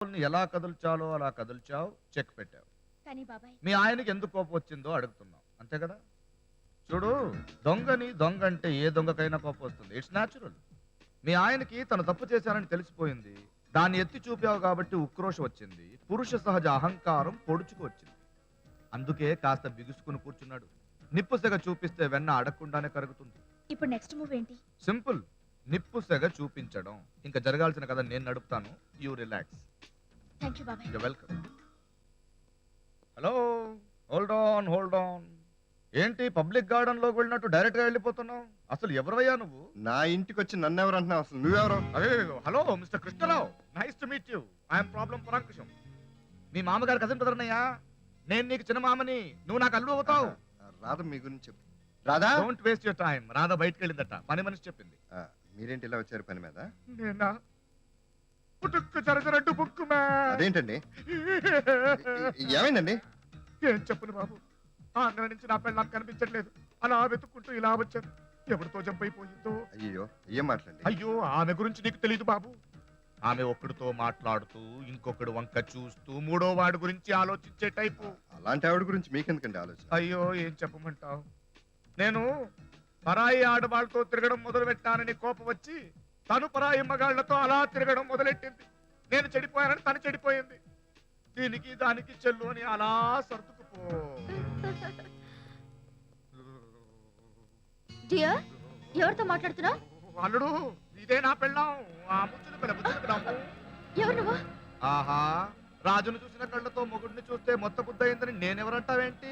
ఎలా కదుల్చాలో అలా కదుల్చావు, చెక్ పెట్టావు. కానీ బాబాయ్, మీ ఆయనకి ఎందుకు కోపం వచ్చిందో అడుగుతున్నావు, అంతే కదా? చూడు, దొంగని దొంగ అంటే ఏ దొంగకైనా కోపం వస్తుంది. It's natural. మీ ఆయనకి తను తప్పు చేశానని తెలిసిపోయింది. దాన్ని ఎత్తి చూపావు కాబట్టి ఉక్రోషం వచ్చింది. పురుష సహజ అహంకారం పొడుచుకు వచ్చింది. అందుకే కాస్త బిగుసుకుని కూర్చున్నాడు. నిప్పు సెగ చూపిస్తే వెన్న అడగకుండానే కరుగుతుంది. ఇప్పుడు నెక్స్ట్ మూవ్ ఏంటి? సింపుల్. నిప్పు సెగ చూపించడం. ఇంకా జరగాల్సిన కథ నేను నడుపుతాను. You relax. థ్యాంక్ యూ బాబాయ్. You welcome. Hello, hold on. ఏంటి పబ్లిక్ గార్డెన్ లోకి వెళ్ళినట్టు డైరెక్ట్ గా వెళ్ళిపోతున్నావు? అసలు ఎవరయ్యా నువ్వు? నా ఇంటికి వచ్చి నన్ను ఎవరు అంటున్నావు? అసలు నువ్వెవరు? అరే, hello mister Krishnarao, nice to meet you. I'm problem Parankusham. మీ మామగారు కజిన్ బ్రదర్నయ్యా. నేను నీకు చిన్న మామని, నువ్వు నాకు అల్లుడు అవుతావు. రాధ మీ గురించి చెప్పు. Radha, don't waste your time. Radha బయటకు వెళ్ళిందట, పని మనిషి చెప్పింది. మీరేంటి ఇలా వచ్చారు పని మీద? నేనా? పుట్టుక్కు చరచరట్టు బుక్కు మ్యా. అదేంటండి? ఏమైందండి? ఏం చెప్పును బాబు, ఆ నెల నుంచి నా పెళ్ళ నాకు కనిపించట్లేదు. అలా వెతుక్కుంటూ ఇలా వచ్చాను. ఎవరితో జంప్ అయిపోయిందో. అయ్యో, ఏం మాట్లాడండి? అయ్యో, ఆమె గురించి నీకు తెలియదు బాబు. ఆమె ఒక్కడితో మాట్లాడుతూ, ఇంకొకడు వంక చూస్తూ, మూడో వాడి గురించి ఆలోచించే టైపు. అలాంటి ఆవిడ గురించి మీకెందుకండి ఆలోచన? అయ్యో, ఏం చెప్పమంటావు. నేను పరాయి ఆడవాళ్ళతో తిరగడం మొదలు పెట్టానని కోపం వచ్చి తను పరాయి మగాళ్లతో అలా తిరగడం మొదలెట్టింది. నేను చెడిపోయానని తను చెడిపోయింది. దీనికి దానికి చెల్లు అని అలా సర్దుకుపో. డియర్, ఎవరితో మాట్లాడుతున్నావు? అల్లుడు, ఇదే నా పెళ్ళాం. ఆ ముచ్చుని పిలము. ఎవరు నువ్వు? ఆహా, రాజును చూసిన కళ్ళతో మొగుడిని చూస్తే మొత్త బుద్ధయిందని నేనెవరంటావేంటి?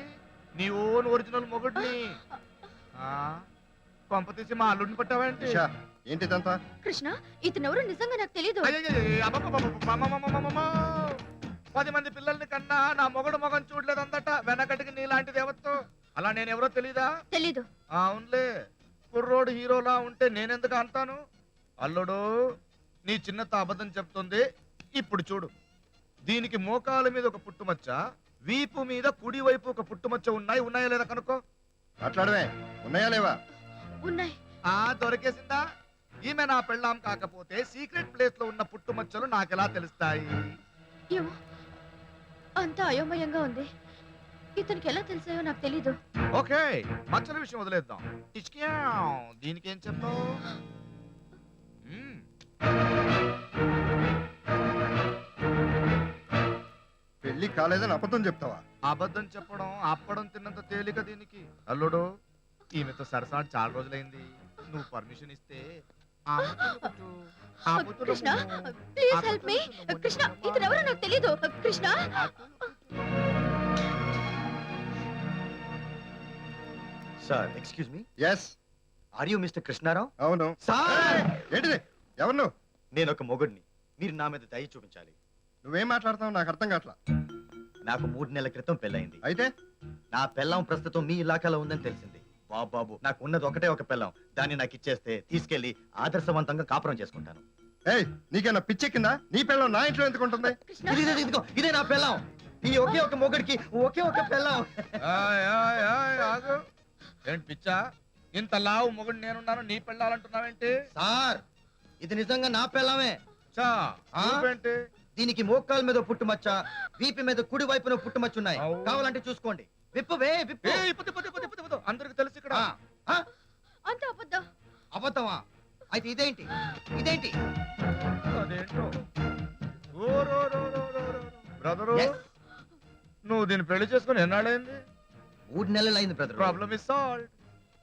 నీ ఓన్ ఒరిజినల్ మొగుడిని. పంప తీసి మా అల్లుడిని పట్టావేంటి? నిషా, ఏంటి ఇదంతా? కృష్ణ, ఇతనెవరో నిజంగా నాకు తెలీదు. 10 మంది పిల్లల్ని కన్నా నా మొగుడు మొగం చూడలేదందట. వెనకటికి నీలాంటి దేవతో. అలా నేనెవరో తెలీదా? తెలీదు. అవునులే, కుర్రోడు హీరోలా ఉంటే నేనెందుకు అంటాను? అల్లుడు, నీ చిన్నత అబద్ధం చెప్తుంది. ఇప్పుడు చూడు, దీనికి మోకాల మీద ఒక పుట్టుమచ్చ, వీపు మీద కుడి వైపు ఒక పుట్టుమచ్చ ఉన్నాయా లేదా కనుక్కో. మాట్లాడమే, ఉన్నాయా లేవా? ఉన్నాయి. దొరికేసిందా? ఈమె నా పెళ్ళాం కాకపోతే సీక్రెట్ ప్లేస్ లో ఉన్న పుట్టుమచ్చలు నాకెలా తెలుస్తాయి? ఏమో, అంతా అయోమయంగా ఉంది. ఇతనికి ఎలా తెలిసాయో నాకు తెలీదు. ఓకే, మచ్చల విషయం వదిలేద్దాం. ఇష్కియా, దీనికి ఏం చెప్తావు? పెళ్లి కాలేదని అబద్ధం చెప్తావా? అబద్ధం చెప్పడం అప్పడం తిన్నంత తేలిక దీనికి. అల్లుడు, ఈమెతో సరసాడు చాలా రోజులైంది. నువ్వు పర్మిషన్ ఇస్తే Krishna, please help me. Krishna, ఇతనెవరో నాకు తెలీదు. Krishna. Sir, excuse me. Yes. Are you mister Krishnarao? అవును. సార్, ఏంటిది? ఎవరు నువ్వు? నేను ఒక మొగుడిని. మీరు నా మీద దయ చూపించాలి. నువ్వేం మాట్లాడతావు నాకు అర్థం కావట్లా. నాకు 3 నెలల క్రితం పెళ్ళయింది. అయితే నా పెళ్ళం ప్రస్తుతం మీ ఇలాకాలో ఉందని తెలిసింది. బాబు, నాకు ఉన్నది ఒకటే ఒక పెళ్ళం. దాన్ని నాకు ఇచ్చేస్తే తీసుకెళ్లి ఆదర్శవంతంగా కాపురం చేసుకుంటాను. ఏయ్, నీకేనా పిచ్చెక్కిందా? నీ పిల్లం నా ఇంట్లో ఎందుకు ఉంటుంది? కృష్ణ, ఇదిగో, ఇదే నా పెళ్ళం. ఈ ఒకే ఒక మొగుడికి ఒకే ఒక పెళ్ళం. ఏంటి పిచ్చా? ఇంత లావు మొగుడు నేనున్నాను, నీ పెళ్ళాలంటున్నావేంటి? సార్, ఇది నిజంగా నా పెళ్ళమే. ఏంటి? దీనికి మోకాల మీద పుట్టుమచ్చ, వీపి మీద కుడి వైపున పుట్టుమచ్చ ఉన్నాయి. అవు. కావాలంటే చూసుకోండి. విప్పవే, విప్పు. అందరికి తెలుసు ఇక్కడ. అంత అబద్ధం. అబద్ధమా? అయితే ఇదేంటి? ఇదేంటి? అదేంటో. Brother, Yes. నువ్వు దీన్ని పెళ్లి చేసుకుని ఎన్నాళ్ళైంది? 3 నెలలు అయింది బ్రదర్. Problem is solved.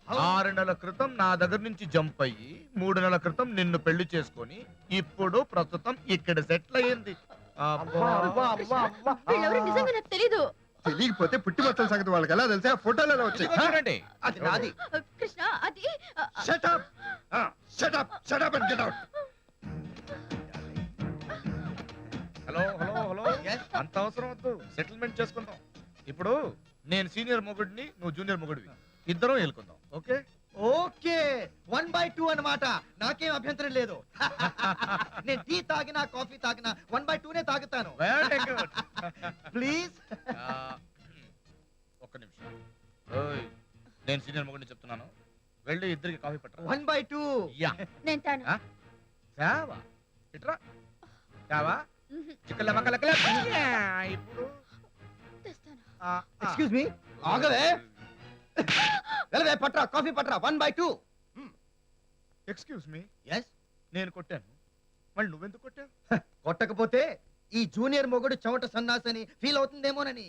6 నెలల క్రితం నా దగ్గర నుంచి జంప్ అయ్యి 3 నెలల క్రితం నిన్ను పెళ్లి చేసుకొని ఇప్పుడు ప్రస్తుతం ఇక్కడ సెటిల్ అయ్యింది. వీళ్ళెవరో నిజంగా నాకు తెలీదు. తెలియకపోతే పుట్టి బట్టల సంగతి వాళ్ళకి ఎలా తెలిసా? ఫోటోలు ఎలా వచ్చాయి? చూడండి. అది నాది. కృష్ణ, అది Shut up! Shut up! Shut up and get out! Hello. Yes. అంత అవసరం వద్దు, సెటిల్మెంట్ చేసుకుందాం. ఇప్పుడు నేను సీనియర్ మొగుడిని, నువ్వు జూనియర్ మొగుడివి. ఇద్దరం వెళ్ళుకుందాం. ఓకే? ఓకే, 1/2 అన్నమాట. నాకేం అభ్యంతరం లేదు. నేను టీ తాగినా కాఫీ తాగినా 1/2నే తాగుతాను. Very good. ప్లీజ్. ఒక్క నిమిషం. ఓయ్, నేను సీనియర్ మొగుడిని చెప్తున్నాను. వెళ్ళి ఇద్దరికి కాఫీ పట్టరా. 1/2. యా. నేను తాను. చావా ఇట్రా. చావా చిక్కల మక్కలకల ఇప్పుడు తెస్తాను. ఎక్స్క్యూజ్ మీ ఆగవే వెళ్ళవే పట్రా కాఫీ పట్రా 1/2. ఎక్స్క్యూజ్ మీ ఎస్ నేను కొట్టాను మళ్ళీ నువ్వెందుకు కొట్టావు? కొట్టకపోతే ఈ జూనియర్ మొగుడు చెమట సన్నాసని ఫీల్ అవుతుందేమోనని.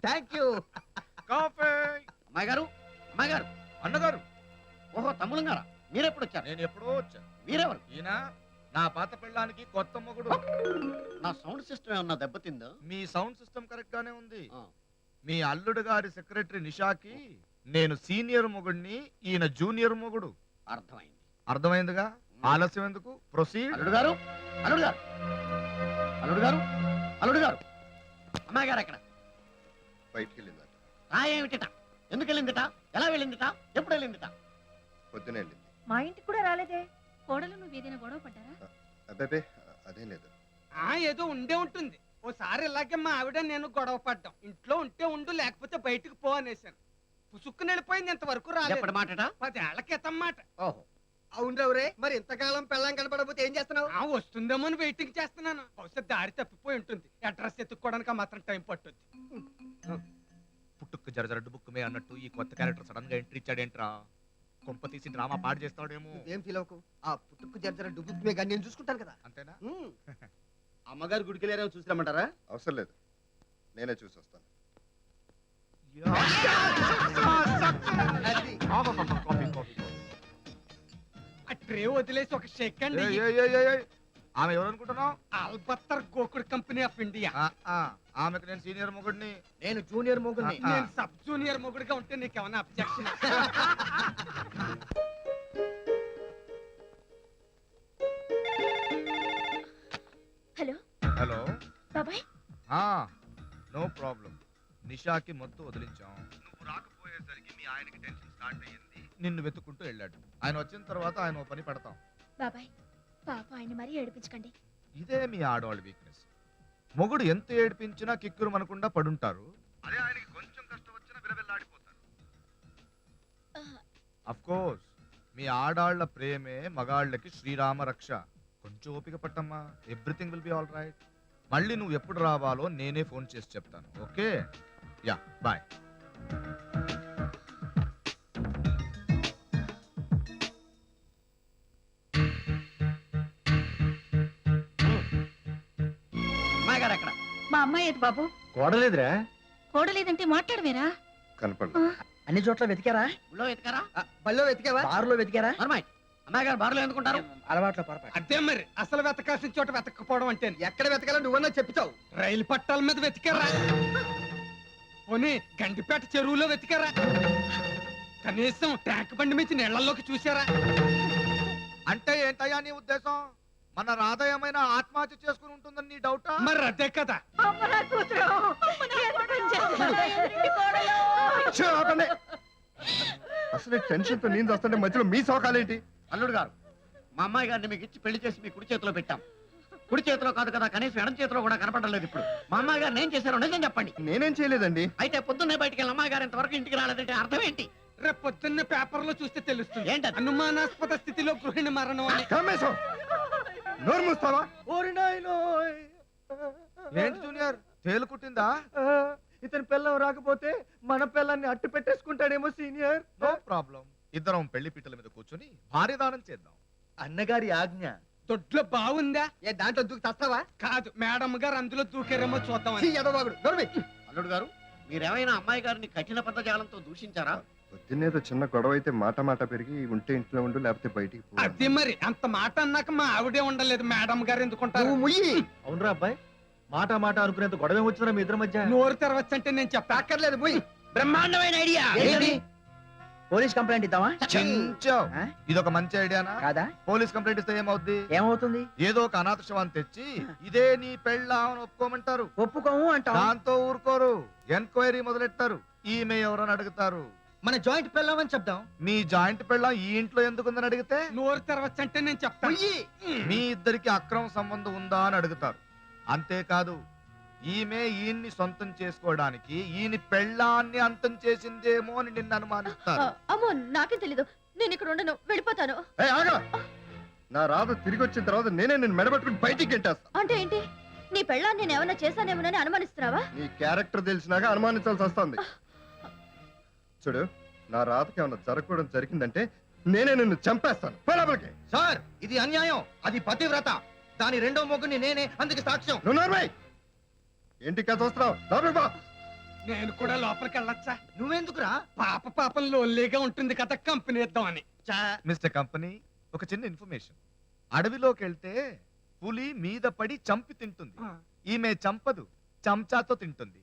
Thank you. కాఫీ అమ్మాయి గారు అన్నగారు ఓహో తమ్ములం గారా మీరెప్పుడు వచ్చారు? నేను ఎప్పుడో వచ్చాను. మీరెవరు? ఈయన నా పాత పెళ్ళానికి కొత్త మొగుడు. నా సౌండ్ సిస్టమ్ ఏమన్నా దెబ్బతిందో? మీ సౌండ్ సిస్టమ్ కరెక్ట్ గానే ఉంది. ఆ. మీ అల్లుడు గారి సెక్రటరీ నిషాకి నేను సీనియర్ మొగుడిని, ఈయన జూనియర్ మొగుడు. అర్థమైంది. అర్థమైందిగా? ఆలస్యం ఎందుకు? ప్రొసీడ్. అల్లుడు గారు అల్లుడు గారు అల్లుడు గారు అల్లుడు గారు అమ్మాయి గారు ఎక్కడ? బయటికి వెళ్ళిందట. ఏమిటట? ఎందుకు వెళ్ళిందిట? ఎలా వెళ్ళిందిట? ఎప్పుడు వెళ్ళిందిట? పొద్దునే వెళ్ళింది. మా ఇంటికి కూడా రాలేదే. కోడలు నువ్వు ఏదైనా గొడవ పడ్డారా? అబ్బాబే అదేం లేదు. ఏదో ఉండే ఉంటుంది. ఓసారి ఇలాగే మా ఆవిడ నేను గొడవ పడ్డాం. ఇంట్లో ఉంటే ఉండు లేకపోతే బయటకు పో అనేసాను. పుసుక్కుని వెళ్ళిపోయింది. ఇంతవరకు రాలేదు. ఎప్పటి మాటట? 10 ఏళ్ల క్రితం మాట. ఓహో అవునవురే. మరి ఇంతకాలం పెళ్ళం కనపడకపోతే ఏం చేస్తున్నావు? వస్తుందేమో అని వెయిటింగ్ చేస్తున్నాను. బహుశా దారి తప్పిపోయి ఉంటుంది. అడ్రస్ ఎత్తుక్కోవడానికి మాత్రం టైం పట్టుద్ది. పుట్టుకు జరజరడ్డు బుక్ మే అన్నట్టు ఈ కొత్త క్యారెక్టర్ సడన్ గా ఎంట్రీ ఇచ్చాడేంట్రా? కొంప తీసి డ్రామా పాడు చేస్తాడేమో. ఏం ఫీల్ అవ్వకు. ఆ పుట్టుకు జర డుబ్బుకు కానీ నేను చూసుకుంటాను కదా. అంతేనా? అమ్మగారు గుడికి వెళ్ళారో చూసి రమ్మంటారా? అవసరం లేదు, నేనే చూసి వస్తాను. ఆ ట్రే వదిలేసి ఒక షేక్ అండి. ఆమె ఎవరు అనుకుంటున్నావు? ఆల్బత్తర్ గోకుడ్ కంపెనీ ఆఫ్ ఇండియా. ఆమెకు నేను సీనియర్ మొగుడిని. నేను జూనియర్ మొగుడిని. ఆ. నేను సబ్ జూనియర్ మొగుడుగా ఉంటే నీకేమన్నా అబ్జెక్షన్? Hello hello. బాబాయ్. No problem. నిషాకి మొత్తం వదిలించాం. నువ్వు రాకపోయేసరికి మీ ఆయనకి టెన్షన్ స్టార్ట్ అయ్యింది. నిన్ను వెతుక్కుంటూ వెళ్ళాడు. ఆయన వచ్చిన తర్వాత ఆయన ఓ పని పెడతాం. బాబాయ్ పాప ఆయన మరీ ఏడిపించకండి. ఇదే మీ ఆడవాళ్ళ వీక్నెస్. మొగుడు ఎంత ఏడిపించినా కిక్కురు మనకుండా పడుంటారు. అదే ఆయనకి కొంచెం కష్టం వచ్చినా విలవిల్లాడిపోతారు. అఫ్ కోర్స్ మీ ఆడాళ్ల ప్రేమే మగాళ్ళకి శ్రీరామ రక్ష. కొంచెం ఓపిక పట్టమ్మా. Everything will be all right. మళ్ళీ నువ్వు ఎప్పుడు రావాలో నేనే ఫోన్ చేసి చెప్తాను. ఓకే? Ya bye. అమ్మాయి గారు ఎక్కడ? మా అమ్మాయి ఏది బాబు? కోడలేదురా. కోడలేదంటే మాట్లాడవేరా? కనపడలేదు. అన్ని చోట్ల వెతికారా? ఊళ్ళో వెతకారా? బల్లో వెతికావా? బారులో వెతికారా? మర్మాయ్ అమ్మాయి గారు బార్లో ఎందుకుంటారు? అలవాట్ల పొరపాటు. అదే మరి అసలు వెతకాల్సిన చోట వెతకపోవడం అంటే. ఎక్కడ వెతకాలో నువ్వన్నా చెప్తావు. రైలు పట్టాల మీద వెతికారా? పోనీ గండిపేట చెరువులో వెతికారా? కనీసం ట్యాంక్ బండి మీద నీళ్లలోకి చూసారా? అంటే ఏంటయ్యా నీ ఉద్దేశం? మన రాధ ఏమైనా ఆత్మహత్య చేసుకుని ఉంటుందని నీ డౌటా? మరి అదే కదా. ఛే, ఆపండి. అసలే టెన్షన్ తో నేను వస్తుంటే మధ్యలో మీ సోకాలేంటి? అల్లుడు గారు మా అమ్మాయి గారిని మీకు ఇచ్చి పెళ్లి చేసి మీ కుడి చేతిలో పెట్టాం. కుడి చేతిలో కాదు కదా కనీసం ఎడం చేతిలో కూడా కనపడడం లేదు. ఇప్పుడు మా అమ్మాయి గారు ఏం చేశారో నిజం చెప్పండి. నేనేం చేయలేదండి. అయితే పొద్దున్నే బయటికి వెళ్ళిన అమ్మాయి గారు ఇంతవరకు ఇంటికి రాలేదంటే అర్థం ఏంటి? రేపు పొద్దున్న పేపర్ లో చూస్తే తెలుస్తుంది. ఏంటది? అనుమానాస్పద స్థితిలో గృహిణి మరణం అని. కమ్మేశం. నోరు మూస్తావా? ఏంటి జూనియర్ తేలుకుట్టిందా? ఇతని పిల్లం రాకపోతే మన పిల్లాన్ని అట్టు పెట్టేసుకుంటాడేమో సీనియర్. No problem. ఇద్దరం పెళ్లి పీటల మీద కూర్చొని భార్యదానం చేద్దాం. అన్నగారి ఆజ్ఞ. దొడ్లో బాగుందా? ఏ దాంట్లో దూకి తస్తావా? కాదు మేడం గారు అందులో దూకారేమో చూద్దాం. అల్లుడు గారు మీరేమైనా అమ్మాయి గారిని కఠిన పదజాలంతో దూషించారా? పొద్దున్నేదో చిన్న గొడవ అయితే మాట మాట పెరిగి ఉంటే ఇంట్లో ఉండు లేకపోతే బయటికి పో. అది మరి అంత మాట అన్నాక మా ఆవిడే ఉండలేదు. మేడం గారు ఎందుకుంటారు? నువ్వు ముయ్యి. అవునరా అబ్బాయి, మాట మాట అనుకునేంత గొడవ వచ్చిందా మీ ఇద్దరి మధ్య? నోరు తెరవచ్చంటే నేను చెప్పక్కర్లేదు. ముయ్. బ్రహ్మాండమైన ఐడియా. ఏంటి? పోలీస్ కంప్లైంట్ ఇద్దామా? చించావ్. ఆ? ఇదొక మంచి ఐడియానా? కాదా? పోలీస్ కంప్లైంట్ ఇస్తే ఏమవుద్ది? ఏమవుతుంది? ఏదో ఒక అనాథ శవాన్ని తెచ్చి ఇదే నీ పెళ్ళామని ఒప్పుకోమంటారు. ఒప్పుకోము అంటాం. దాంతో ఊరుకోరు. ఎంక్వైరీ మొదలెట్టారు. ఈమె ఎవరని అడుగుతారు. మన జాయింట్ పెళ్ళామని చెప్దాం. మీ జాయింట్ పెళ్ళాం ఈ ఇంట్లో ఎందుకుందని అడిగితే నోరు తెరవచ్చంటే నేను చెప్తాను. మీ ఇద్దరికి అక్రమ సంబంధం ఉందా అని అడుగుతారు. అంతేకాదు ఈమె ఈయన్ని సొంతం చేసుకోవడానికి ఈయన పెళ్ళాన్ని అంతం చేసిందేమో అని నిన్ను అనుమానిస్తారు. అమ్మో నాకేం తెలీదు. నేను ఇక్కడ ఉండను, వెళ్ళిపోతాను. ఏయ్, ఆగు. నా రాధ తిరిగి వచ్చిన తర్వాత నేనే నేను మెడబెట్టుకుని బయటికి గెంటేస్తా. అంటే ఏంటి? నీ పెళ్ళాన్ని నేను ఏమైనా చేశానేమోనని అనుమానిస్తున్నావా? నీ క్యారెక్టర్ తెలిసినాక అనుమానించాల్సి వస్తుంది. చూడు, నా రాధకి ఏమన్నా జరగకూడదు జరిగిందంటే నేనే నిన్ను చంపేస్తాను. లోపలికి. సార్ ఇది అన్యాయం. అది పతివ్రత. దాని రెండో మొగ్గుని నేనే, అందుకే సాక్ష్యం. నువ్వు నోర్మై. ఏంటి కథ వస్తున్నావు? లోపలికి పో. నేను కూడా లోపలికి వెళ్ళొచ్చా? నువ్వెందుకురా? పాపం లోన్లీగా ఉంటుంది కదా, కంపెనీ ఇద్దామని. మిస్టర్ కంపెనీ, ఒక చిన్న ఇన్ఫర్మేషన్. అడవిలోకి వెళ్తే పులి మీద పడి చంపి తింటుంది. ఈమె చంపదు, చెంచాతో తింటుంది.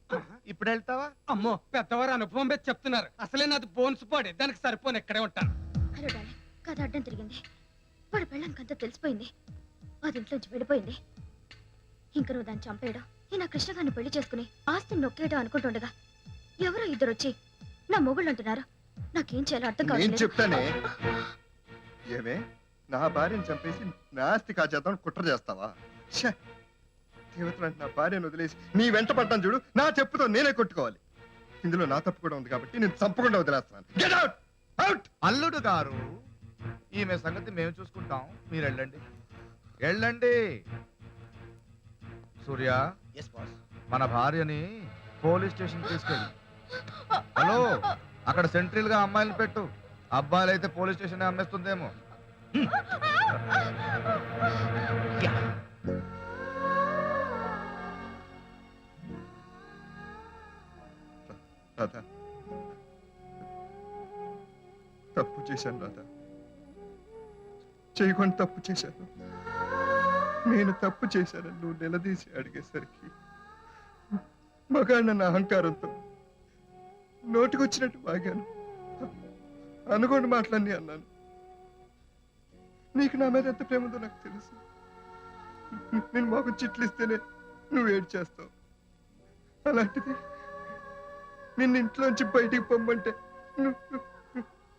ఇప్పుడు వెళ్తావా? అమ్మో, పెద్దవారు అనుభవం మీద చెప్తున్నారు. అసలే నాది బోన్స్ పాడే, దానికి సరిపోను ఇక్కడే ఉంటాను. హలో డార్లింగ్, కథ అడ్డం తిరిగింది. వాడి పెళ్ళానికంతా తెలిసిపోయింది. అది ఇంట్లోంచి వెళ్ళిపోయింది. ఇంక నువ్వు దాన్ని చంపేయడం, నేను కృష్ణ గారిని పెళ్లి చేసుకుని ఆస్తిని నొక్కేయడం అనుకుంటుండగా ఎవరో ఇద్దరు వచ్చి నా మొగుళ్ళు అంటున్నారు. నాకేం చేయాలో అర్థం నేను కావట్లేదు. చెప్తానే. ఏమే, నా భార్యను చంపేసి నా ఆస్తి కాచేద్దాం కుట్ర చేస్తావా? ఛే! దేవతలంటే నా భార్యను వదిలేసి నీ వెంట పడ్డాను చూడు, నా చెప్పుతో నేనే కొట్టుకోవాలి. ఇందులో నా తప్పు కూడా ఉంది కాబట్టి నేను చంపకుండా వదిలేస్తాను. Get out! అవుట్! అల్లుడు గారు, ఈమె సంగతి మేము చూసుకుంటాం. మీరు వెళ్ళండి, వెళ్ళండి. సూర్య, ఎస్ బాస్. మన భార్యని పోలీస్ స్టేషన్ తీసుకెళ్ళి. హలో, అక్కడ సెంట్రల్ గా అమ్మాయిలు పెట్టు. అబ్బాయిలు అయితే పోలీస్ స్టేషన్ అమ్మేస్తుందేమో. రాధా, తప్పు చేశాను రాధా, చేయకుండా తప్పు చేశాను. నేను తప్పు చేశానని నువ్వు నిలదీసి అడిగేసరికి మగాడిన అహంకారంతో నోటికొచ్చినట్టు వాగాను. అనుకోండి మాటలన్నీ అన్నాను. నీకు నా మీద ఎంత ప్రేమ ఉందో నాకు తెలుసు. నేను మాకు చిట్లిస్తేనే నువ్వు ఏడ్చేస్తావు. అలాంటిది నిన్ను ఇంట్లోంచి బయటికి పొమ్మంటే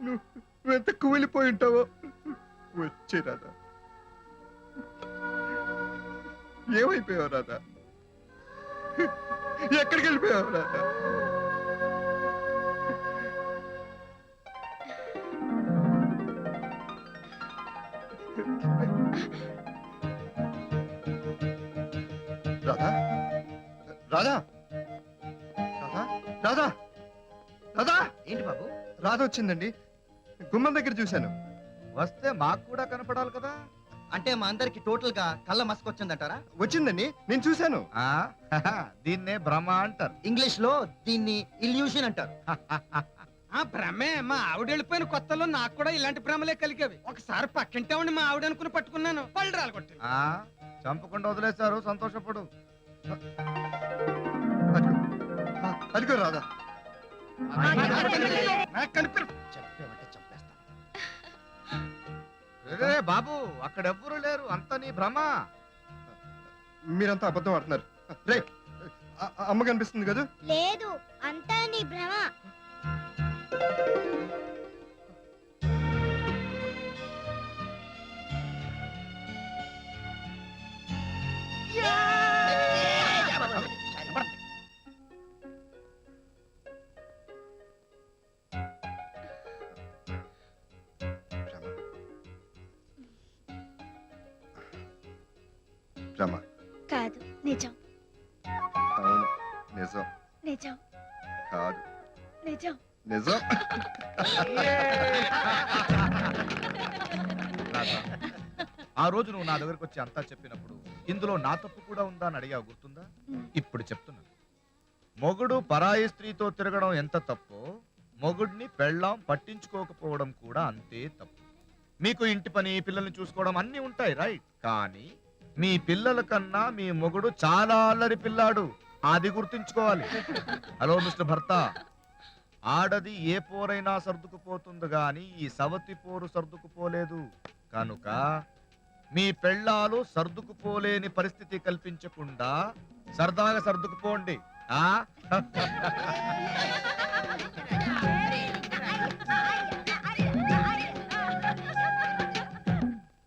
నువ్వెంత కుమిలిపోయి ఉంటావో. వచ్చే రాధా, ఏమైపోయావు రాధా? ఎక్కడికి వెళ్ళిపోయావు రాధా? రాధా, రాధా, రాధా, రాధా, రాధా. ఏంటి బాబు? రాధ వచ్చిందండి. గుమ్మం దగ్గర చూశాను. వస్తే మాకు కూడా కనపడాలి కదా. అంటే మా అందరికి టోటల్ గా కళ్ళ మసకొచ్చిందంటారా? వచ్చిందండి, నేను చూశాను. ఆ దీన్నే భ్రమ అంటారు. ఇంగ్లీష్ లో దీన్ని ఇల్యూషన్ అంటారు. ఆ భ్రమే. మా ఆవిడ వెళ్ళిపోయిన కొత్తలో నాకు కూడా ఇలాంటి భ్రమలే కలిగేవి. ఒకసారి పక్కింటామని మా ఆవిడ అనుకుని పట్టుకున్నాను, పళ్ళు రాలగొట్టింది. ఆ చంపకుండా వదిలేశారు, సంతోషపడు. అదిగో రాధా. నాకు కనిపి- చెప్పేమంటే చంపేస్తా. రే బాబు, అక్కడెవ్వరూ లేరు, అంత నీ భ్రమ. మీరంతా అబద్ధం ఆడుతున్నారు. రే, అమ్మ కనిపిస్తుంది కదా? లేదు, అంతా నీ భ్రమ. రమ, కాదు, నిజం. అవును నిజం. నిజం, కాదు నిజం. నిజం. రాధా, ఆ రోజు నువ్వు నా దగ్గరకు వచ్చి అంతా చెప్పినప్పుడు ఇందులో నా తప్పు కూడా ఉందా అని అడిగావు, గుర్తుందా? ఇప్పుడు చెప్తున్నాను. మొగుడు పరాయి స్త్రీతో తిరగడం ఎంత తప్పో, మొగుడిని పెళ్ళాం పట్టించుకోకపోవడం కూడా అంతే తప్పు. మీకు ఇంటి పని, పిల్లల్ని చూసుకోవడం అన్నీ ఉంటాయి, రైట్? కానీ మీ పిల్లల కన్నా మీ మొగుడు చాలా అల్లరి పిల్లాడు, అది గుర్తుంచుకోవాలి. హలో మిస్టర్ భర్త, ఆడది ఏ పోరైనా సర్దుకుపోతుంది గాని ఈ సవతి పోరు సర్దుకుపోలేదు. కనుక మీ పెళ్ళాలు సర్దుకుపోలేని పరిస్థితి కల్పించకుండా సరదాగా సర్దుకుపోండి. ఆ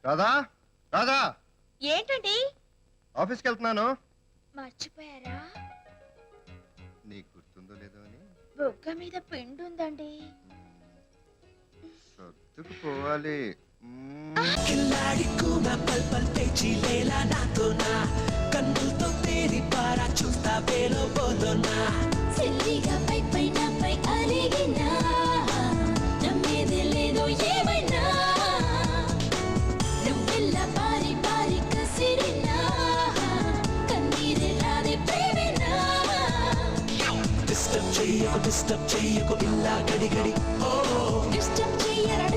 రాధా, రాధా, ఏంటండి? ఆఫీస్కి వెళ్తున్నాను. మర్చిపోయారా? నీకు గుర్తుందో లేదో అని. బొగ్గ మీద పిండి ఉందండి. సర్దుకుపోవాలి. खिलाड़ी को मैं पल पल पे जिलेला ना तो ना कन्नुल तो तेरी पारा चूता बेलो बोलो ना సిల్లిగా పై పైన పై అలిగినా నమ్మేది లేదు ఏమైనా నువ్వెల్ల పారి పారి కసిరినా కన్నీరే రాదే ప్రేమేనా डिस्टर्ब चाहिए को इल्ला घड़ी घड़ी ओ డిస్టర్బ్ చెయ్యరా